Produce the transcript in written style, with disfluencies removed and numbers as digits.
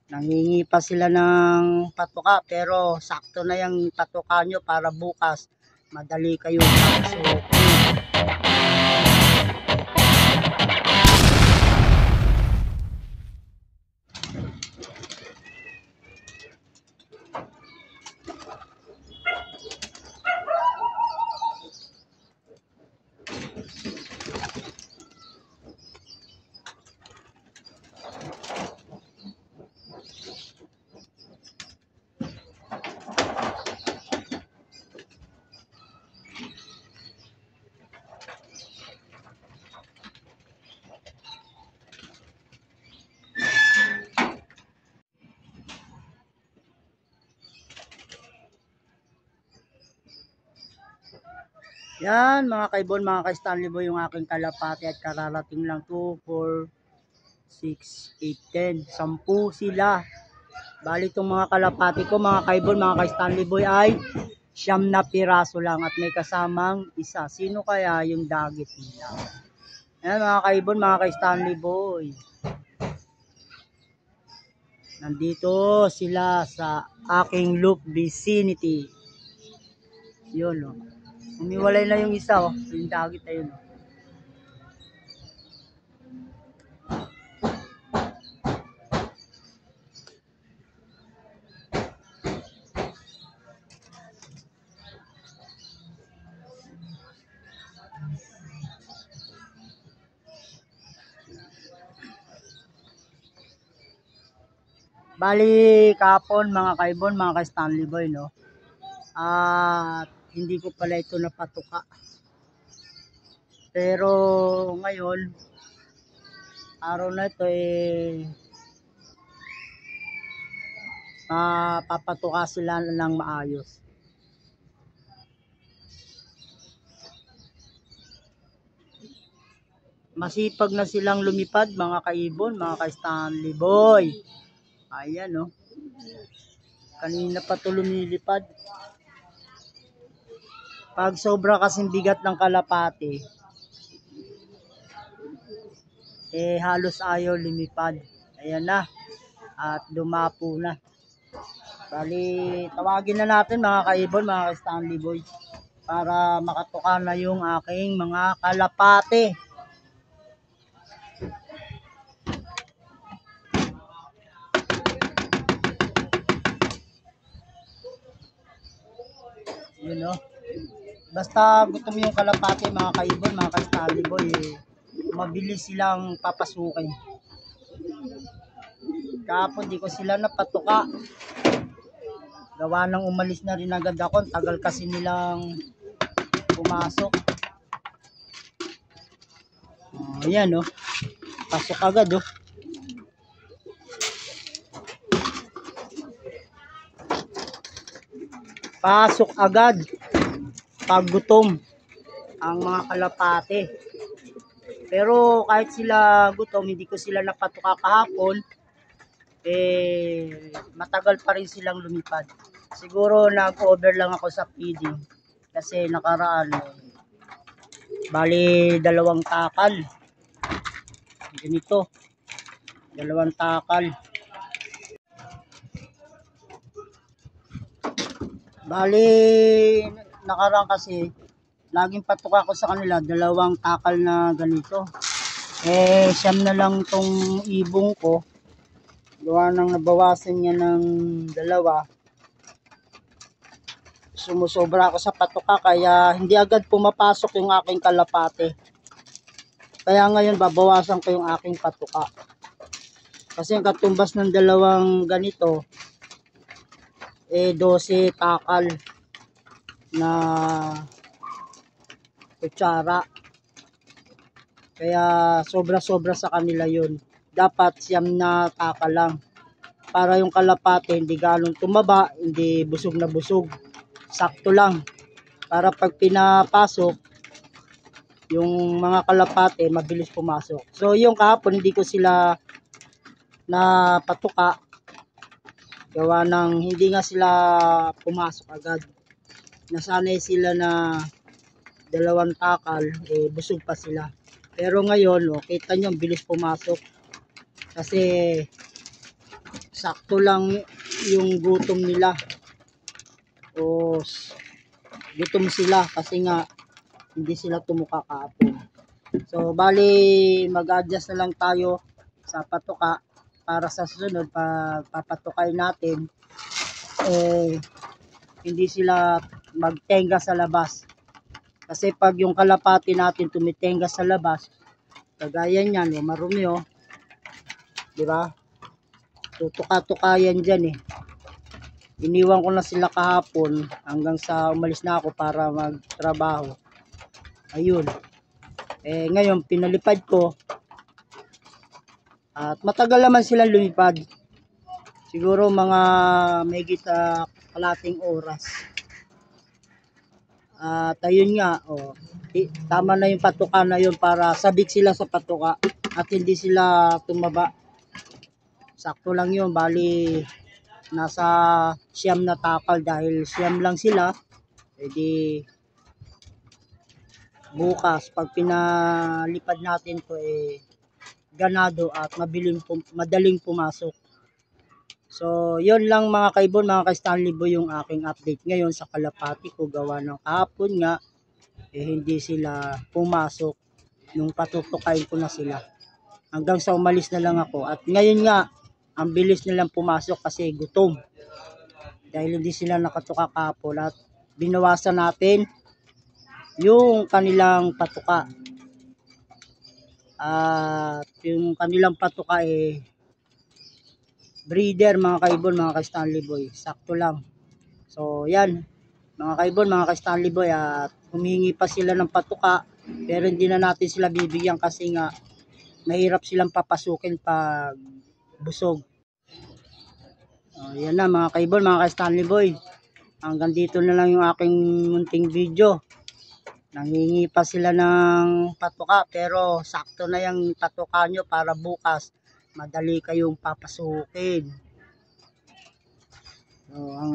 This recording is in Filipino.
Nangingi pa sila ng patuka pero sakto na yung patuka nyo para bukas madali kayo makasuot. Yan mga kaibon, mga ka-Stanley Boy, yung aking kalapati at kararating lang 2, 4, 6, 8, 10. 10 sila. Bali itong mga kalapati ko mga kaibon, mga ka-Stanley Boy ay 9 na piraso lang at may kasamang isa. Sino kaya yung dagit nila? Yan mga kaibon, mga ka-Stanley Boy. Nandito sila sa aking loop vicinity. Yun o. Umiwalay na yung isa o. Yung dagit ayun o. Bali kapon mga kaibon, mga ka-Stanley Boy, no? At hindi ko pala ito napatuka. Pero ngayon, araw na ito papatuka sila ng maayos. Masipag na silang lumipad mga kaibon, mga ka-Stanley Boy. Ayan no. Kanina pa ito lumilipad. Pag sobra kasing bigat ng kalapati, halos ayaw lumipad. Ayan na. At dumapo na. Bali, tawagin na natin mga kaibon, mga Stanley Boy, para makatuka na yung aking mga kalapati. Yun no. Basta gutom yung kalapati mga kaibon, mga Stanley Boy, mabilis silang papasukin. Kahapon di ko sila napatuka. Gawa nang umalis na rin agad ako. Tagal kasi nilang pumasok. Ayan oh. Pasok agad oh. Pasok agad pag gutom ang mga kalapate. Pero kahit sila gutom, hindi ko sila napatuka kahapon, matagal pa rin silang lumipad. Siguro nag-over lang ako sa feeding kasi nakaraan bali 2 takal. Ganito, 2 takal. Bali nakaraan kasi laging patuka ko sa kanila 2 takal na ganito. Siyam na lang tong ibong ko. Gawa nang nabawasan niya ng 2. Sumusobra ako sa patuka kaya hindi agad pumapasok yung aking kalapate. Kaya ngayon babawasan ko yung aking patuka. Kasi ang katumbas ng 2 ganito 12 takal na kutsara. Kaya sobra-sobra sa kanila yun. Dapat 9 na takal lang. Para yung kalapate hindi ganong tumaba, hindi busog na busog. Sakto lang. Para pag pinapasok, yung mga kalapate mabilis pumasok. So yung kahapon hindi ko sila napatuka. Gawa ng hindi nga sila pumasok agad. Nasanay sila na 2 takal, busog pa sila. Pero ngayon, kita nyo, bilis pumasok. Kasi sakto lang yung gutom nila. O gutom sila kasi nga hindi sila tumuka kahapon. So bali mag-adjust na lang tayo sa patuka para sa susunod pag papatukay natin hindi sila magtenga sa labas. Kasi pag yung kalapati natin tumitenga sa labas, kagaya niyan, marumi di ba? Tutuka-tukayan diyan Iniwan ko na sila kahapon hanggang sa umalis na ako para magtrabaho. Ayun. Ngayon pinalipad ko. At matagal naman silang lumipad. Siguro mga mahigit kalating oras. At ayun nga, tama na yung patuka na yun para sabik sila sa patuka at hindi sila tumaba. Sakto lang yun, bali nasa siyam na takal dahil siyam lang sila. Edi bukas pag pinalipad natin to ganado at madaling pumasok. So yun lang mga kaibon, mga ka-Stanley Boy, yung aking update ngayon sa kalapati ko. Gawa ng kahapon nga hindi sila pumasok nung patutukain ko na sila hanggang sa umalis na lang ako. At ngayon nga ang bilis nilang pumasok kasi gutom dahil hindi sila nakatuka kahapon at binawasan natin yung kanilang patuka. At yung kanilang patuka breeder mga kaibon, mga ka-Stanley Boy, sakto lang. So yan mga kaibon, mga ka-Stanley Boy, at humingi pa sila ng patuka pero hindi na natin sila bibigyan kasi nga mahirap silang papasukin pag busog. Yan na mga kaibon, mga ka-Stanley Boy, hanggang dito na lang yung aking munting video. Nangingi pa sila ng patuka pero sakto na yung patuka nyo para bukas madali kayong papasukin. So, ang